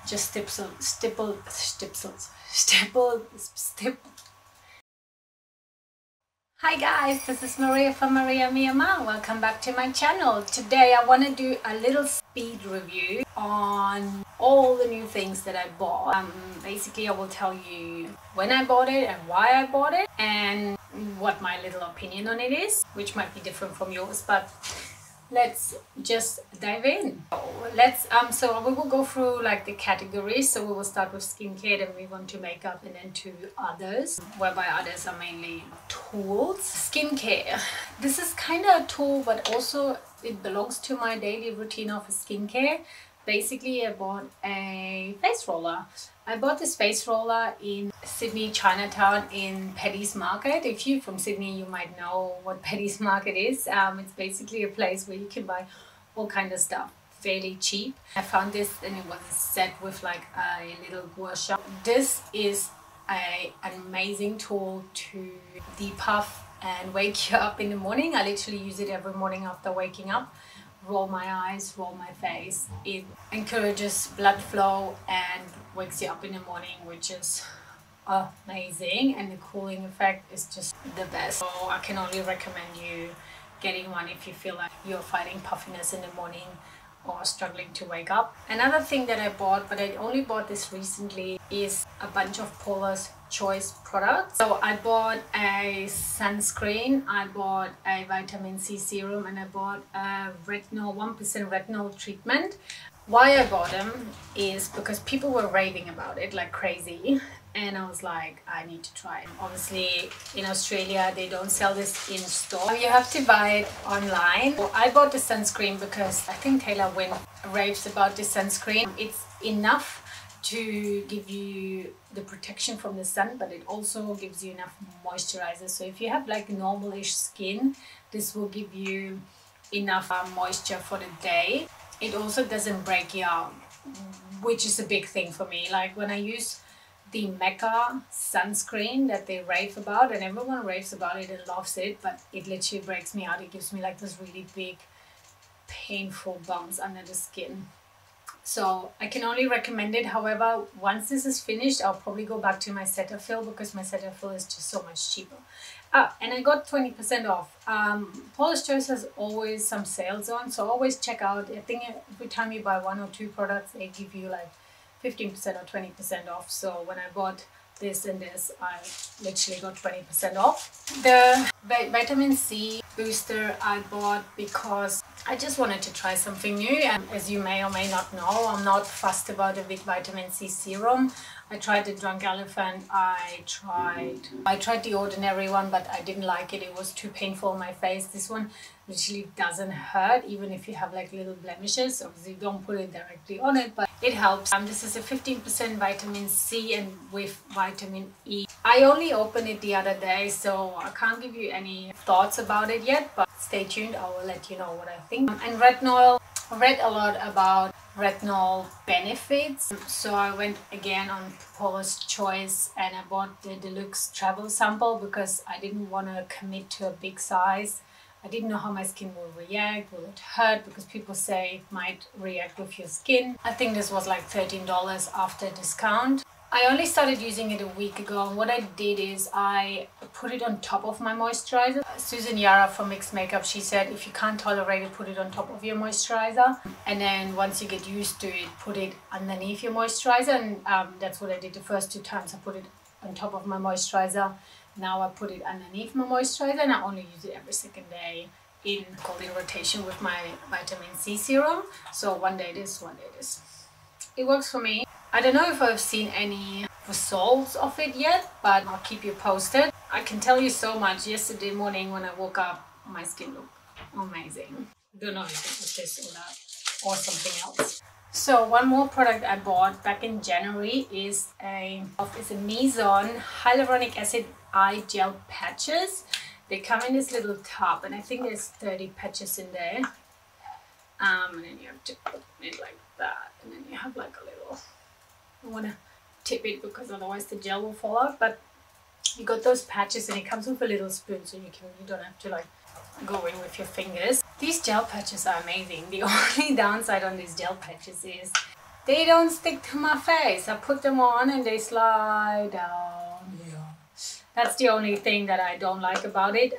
just stipple. Hi guys, this is Maria from mariamiama. Welcome back to my channel. Today I want to do a little speed review on all the new things that I bought. Basically I will tell you when I bought it and why I bought it and what my little opinion on it is, which might be different from yours, but let's just dive in. So we will go through like the categories. So we will start with skincare, then move on to makeup, and then to others, whereby others are mainly tools. Skincare, this is kind of a tool, but also it belongs to my daily routine of skincare. Basically I bought a face roller. I bought this face roller in Sydney, Chinatown, in Paddy's Market. If you're from Sydney, you might know what Paddy's Market is. It's basically a place where you can buy all kind of stuff fairly cheap. I found this and it was set with like a little gua sha. This is an amazing tool to depuff and wake you up in the morning. I literally use it every morning after waking up. Roll my eyes, roll my face. It encourages blood flow and wakes you up in the morning, which is amazing, and the cooling effect is just the best. So I can only recommend you getting one if you feel like you're fighting puffiness in the morning or struggling to wake up. Another thing that I bought, but I only bought this recently, is a bunch of Paula's Choice products. So I bought a sunscreen, I bought a vitamin C serum, and I bought a retinol 1% retinol treatment. Why I bought them is because people were raving about it like crazy, and I was like, I need to try it. Obviously in Australia they don't sell this in store, you have to buy it online. So I bought the sunscreen because I think Taylor Wynn raves about this sunscreen. It's enough to give you the protection from the sun, but it also gives you enough moisturizer. So if you have like normal-ish skin, this will give you enough moisture for the day. It also doesn't break you out, which is a big thing for me. Like when I use the Mecca sunscreen that they rave about, and everyone raves about it and loves it, but it literally breaks me out. It gives me like this really big painful bumps under the skin. So I can only recommend it. However, once this is finished, I'll probably go back to my Cetaphil because my Cetaphil is just so much cheaper. And I got 20% off. Paula's Choice has always some sales on, so always check out. I think every time you buy 1 or 2 products, they give you like 15% or 20% off. So when I bought this and this, I literally got 20% off. The vitamin C booster I bought because I just wanted to try something new, and as you may or may not know, I'm not fussed about a big vitamin C serum. I tried the Drunk Elephant, I tried the ordinary one, but I didn't like it. It was too painful on my face. This one literally doesn't hurt, even if you have like little blemishes. Obviously don't put it directly on it, but it helps. This is a 15% vitamin C and with vitamin E. I only opened it the other day, so I can't give you any thoughts about it yet, but stay tuned, I will let you know what I think. And retinol, I read a lot about retinol benefits, so I went again on Paula's Choice and I bought the deluxe travel sample because I didn't want to commit to a big size. I didn't know how my skin will react. Will it hurt? Because people say it might react with your skin. I think this was like $13 after discount. I only started using it a week ago, and what I did is I put it on top of my moisturizer. Susan Yara from Mixed Makeup, she said if you can't tolerate it, put it on top of your moisturizer, and then once you get used to it, put it underneath your moisturizer. And that's what I did the first 2 times. I put it on top of my moisturizer. Now I put it underneath my moisturizer, and I only use it every second day in rotation with my vitamin C serum. So one day this, one day this. It works for me. I don't know if I've seen any results of it yet, but I'll keep you posted. I can tell you so much. Yesterday morning when I woke up, my skin looked amazing. Don't know if it was this or that or something else. So one more product I bought back in January is a Mizon Hyaluronic Acid Eye Gel Patches. They come in this little tub, and I think there's 30 patches in there. And then you have to put it like that, and then you have like a little, I want to tip it because otherwise the gel will fall out, but you got those patches and it comes with a little spoon, so you don't have to like go in with your fingers. These gel patches are amazing. The only downside on these gel patches is they don't stick to my face. I put them on and they slide down. That's the only thing that I don't like about it,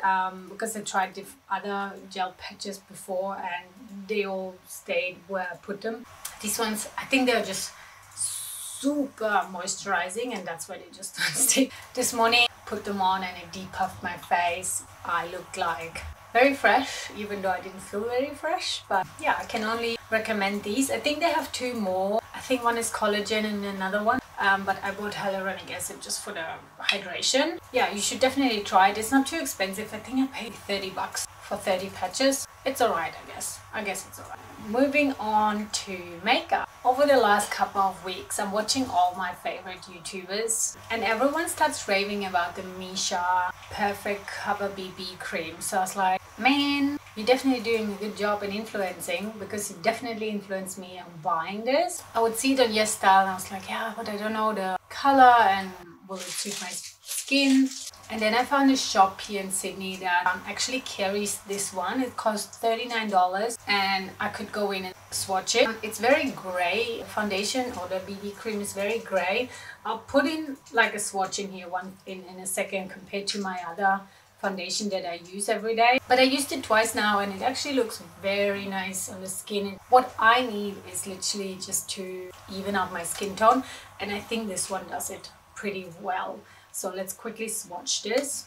because I tried other gel patches before and they all stayed where I put them. These ones, I think they're just super moisturizing and that's why they just don't stick. This morning, put them on and it depuffed my face. I looked like very fresh, even though I didn't feel very fresh. But yeah, I can only recommend these. I think they have two more. I think one is collagen and another one. But I bought hyaluronic acid just for the hydration. Yeah, you should definitely try it. It's not too expensive. I think I paid 30 bucks for 30 patches. It's alright, I guess. I guess it's alright. Moving on to makeup. Over the last couple of weeks, I'm watching all my favorite YouTubers and everyone starts raving about the Misha Perfect Cover BB cream. So I was like, man, you're definitely doing a good job in influencing, because it definitely influenced me on buying this. I would see it on Yes Style and I was like, yeah, but I don't know the color and will it suit my skin? And then I found a shop here in Sydney that actually carries this one. It costs $39 and I could go in and swatch it. It's very grey. Foundation or the BB cream is very grey. I'll put in like a swatch in here in a second compared to my other foundation that I use every day. But I used it twice now and it actually looks very nice on the skin. What I need is literally just to even out my skin tone, and I think this one does it pretty well. So let's quickly swatch this.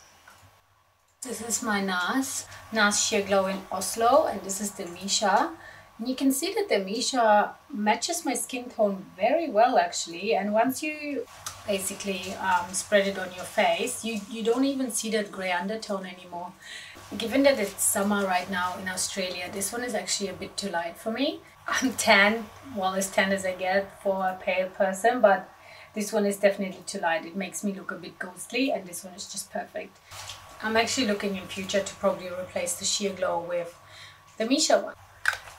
This is my NARS Sheer Glow in Oslo, and this is the Misha. And you can see that the Misha matches my skin tone very well actually, and once you basically spread it on your face, you don't even see that grey undertone anymore. Given that it's summer right now in Australia, this one is actually a bit too light for me. I'm tan, well, as tan as I get for a pale person, but this one is definitely too light. It makes me look a bit ghostly, and this one is just perfect. I'm actually looking in future to probably replace the Sheer Glow with the Misha one.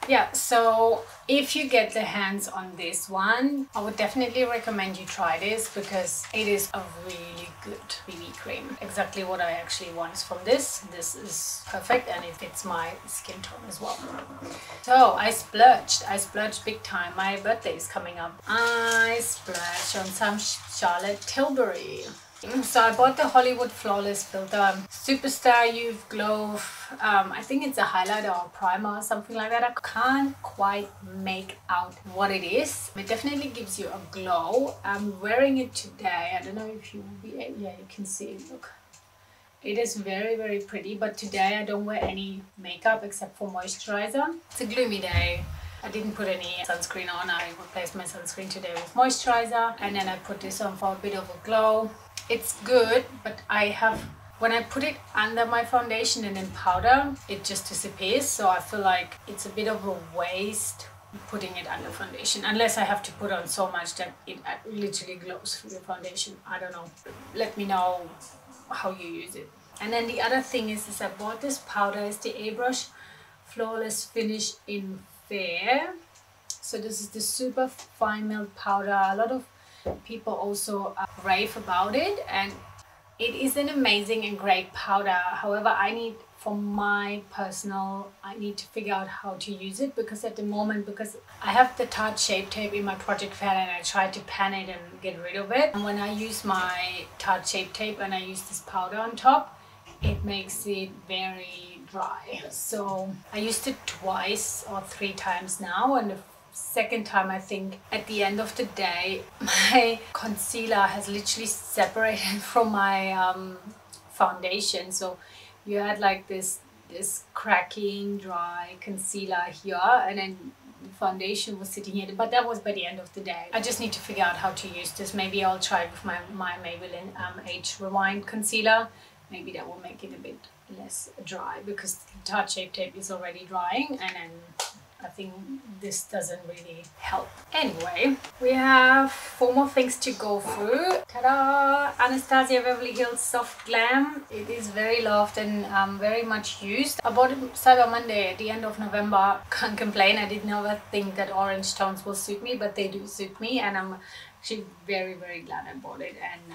Yeah, so if you get the hands on this one, I would definitely recommend you try this, because it is a really good BB cream. Exactly what I actually want from this. This is perfect and it fits my skin tone as well. So I splurged big time. My birthday is coming up. I splurged on some Charlotte Tilbury. So I bought the Hollywood Flawless Filter Superstar Youth Glow. I think it's a highlighter or primer or something like that. I can't quite make out what it is. It definitely gives you a glow. I'm wearing it today. I don't know if you will be able, yeah, you can see it. Look, it is very, very pretty. But today I don't wear any makeup except for moisturizer. It's a gloomy day. I didn't put any sunscreen on. I replaced my sunscreen today with moisturizer, and then I put this on for a bit of a glow. It's good, but when I put it under my foundation and in powder, it just disappears. So I feel like it's a bit of a waste putting it under foundation, unless I have to put on so much that it literally glows through the foundation. I don't know. Let me know how you use it. And then the other thing is I bought this powder. It's the Airbrush Flawless Finish in Fair. So this is the Superfine milk powder. A lot of people also rave about it, and it is an amazing and great powder. However, I need to figure out how to use it, because at the moment, because I have the Tarte Shape Tape in my project pan and I tried to pan it and get rid of it, and when I use my Tarte Shape Tape and I use this powder on top, it makes it very dry. So I used it twice or 3 times now, and the second time, I think at the end of the day, my concealer has literally separated from my foundation. So you had like this cracking dry concealer here, and then the foundation was sitting here, but that was by the end of the day. I just need to figure out how to use this. Maybe I'll try with my Maybelline Age Rewind concealer. Maybe that will make it a bit less dry, because the Tarte Shape Tape is already drying, and then I think this doesn't really help. Anyway, we have 4 more things to go through. Ta-da! Anastasia Beverly Hills Soft Glam. It is very loved and very much used. I bought it Cyber Monday at the end of November. Can't complain. I did never think that orange tones will suit me, but they do suit me, and I'm actually very, very glad I bought it, and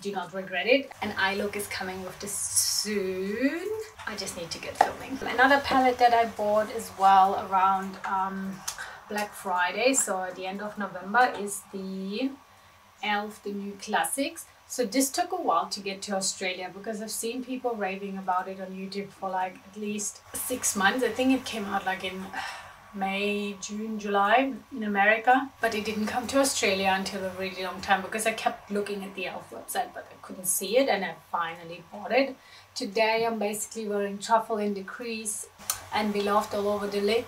do not regret it. And eye look is coming with this soon. I just need to get filming. Another palette that I bought as well around Black Friday, so at the end of November, is the e.l.f. the new classics. So this took a while to get to Australia because I've seen people raving about it on YouTube for like at least 6 months. I think it came out like in May, June, July in America, but it didn't come to Australia until a really long time because I kept looking at the e.l.f. website but I couldn't see it, and I finally bought it. Today I'm basically wearing truffle in the crease and beloved all over the lid.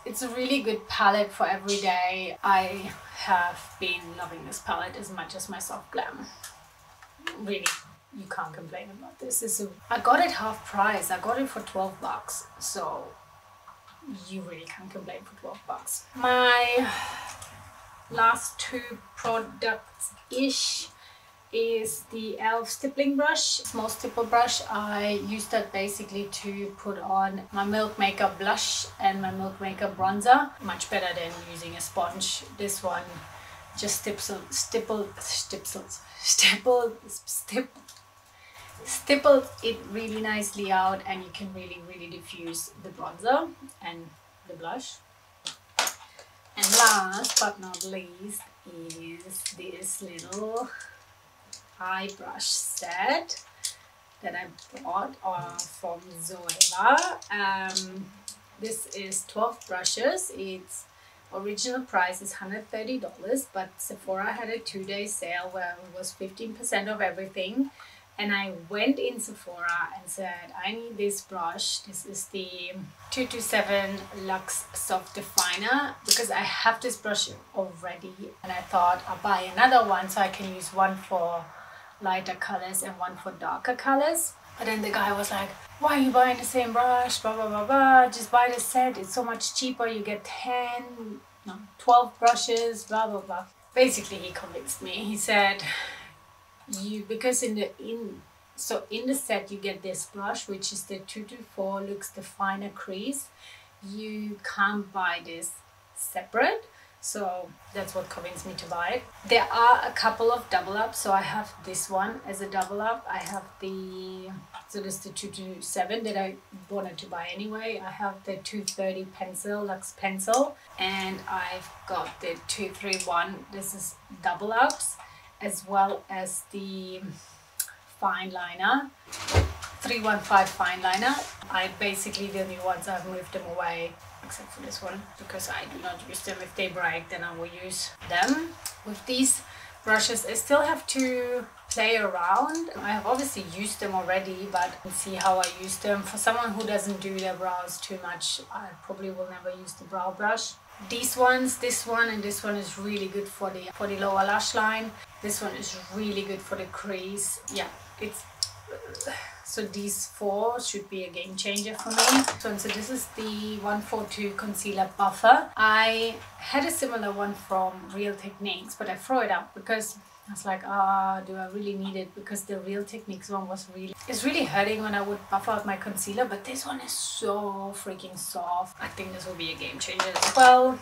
It's a really good palette for every day. I have been loving this palette as much as my soft glam. Really, you can't complain about this. I got it half price. I got it for 12 bucks. So you really can't complain for 12 bucks. My last two products-ish is the e.l.f. Stippling Brush, small stipple brush. I use that basically to put on my Milk Makeup blush and my Milk Makeup bronzer. Much better than using a sponge. This one just stipples it really nicely out, and you can really diffuse the bronzer and the blush. And last but not least is this little eye brush set that I bought from Zoeva. This is 12 brushes. Its original price is $130, but Sephora had a 2-day sale where it was 15% of everything. And I went in Sephora and said, I need this brush. This is the 227 Luxe Soft Definer because I have this brush already. And I thought I'll buy another one so I can use one for lighter colors and one for darker colors. But then the guy was like, why are you buying the same brush, blah blah blah blah, just buy the set, it's so much cheaper, you get 12 brushes, blah blah blah. Basically he convinced me. He said, because in the set you get this brush, which is the 224 Luxe Definer Crease. You can't buy this separate. So that's what convinced me to buy it. There are a couple of double ups. So I have this one as a double up. I have so this is the 227 that I wanted to buy anyway. I have the 230 pencil, Luxe pencil. And I've got the 231, this is double ups, as well as the fine liner, 315 fine liner. I basically, the new ones, I've moved them away, except for this one, because I do not use them. If they break, then I will use them. With these brushes, I still have to play around. I have obviously used them already, but see how I use them. For someone who doesn't do their brows too much, I probably will never use the brow brush. These ones, this one and this one is really good for the lower lash line. This one is really good for the crease. Yeah, so these four should be a game changer for me. So this is the 142 Concealer Buffer. I had a similar one from Real Techniques, but I threw it out because I was like, do I really need it? Because the Real Techniques one it's really hurting when I would buff out my concealer, but this one is so freaking soft. I think this will be a game changer as well.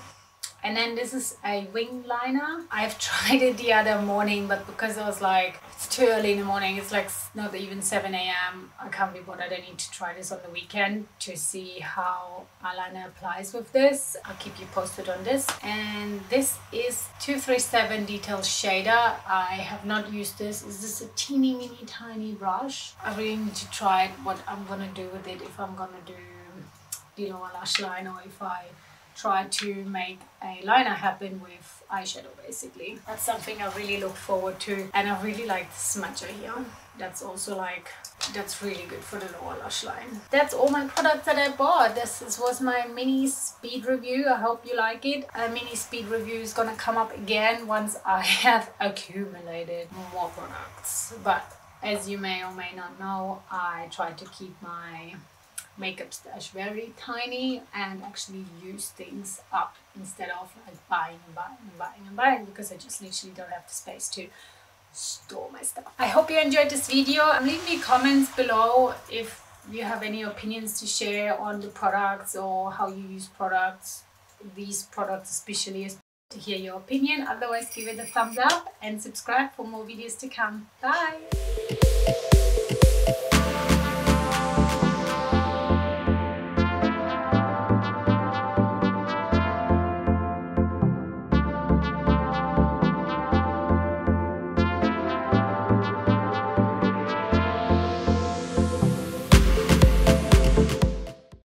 And then this is a wing liner. I've tried it the other morning, but because I was like, it's too early in the morning, it's like not even 7 a.m. I can't be bothered. I need to try this on the weekend to see how eyeliner applies with this. I'll keep you posted on this. And this is 237 Detail Shader. I have not used this. Is this a teeny mini tiny brush? I really need to try it, what I'm gonna do with it, if I'm gonna do the lower lash line or if I try to make a liner happen with eyeshadow. Basically, that's something I really look forward to. And I really like the smudger here. That's also like, that's really good for the lower lash line. That's all my products that I bought. This was my mini speed review. I hope you like it. A mini speed review is gonna come up again once I have accumulated more products. But as you may or may not know, I try to keep my makeup stash very tiny and actually use things up instead of like buying and buying, because I just literally don't have the space to store my stuff. I hope you enjoyed this video. Leave me comments below if you have any opinions to share on the products or how you use products, these products especially, to hear your opinion. Otherwise, give it a thumbs up and subscribe for more videos to come. Bye!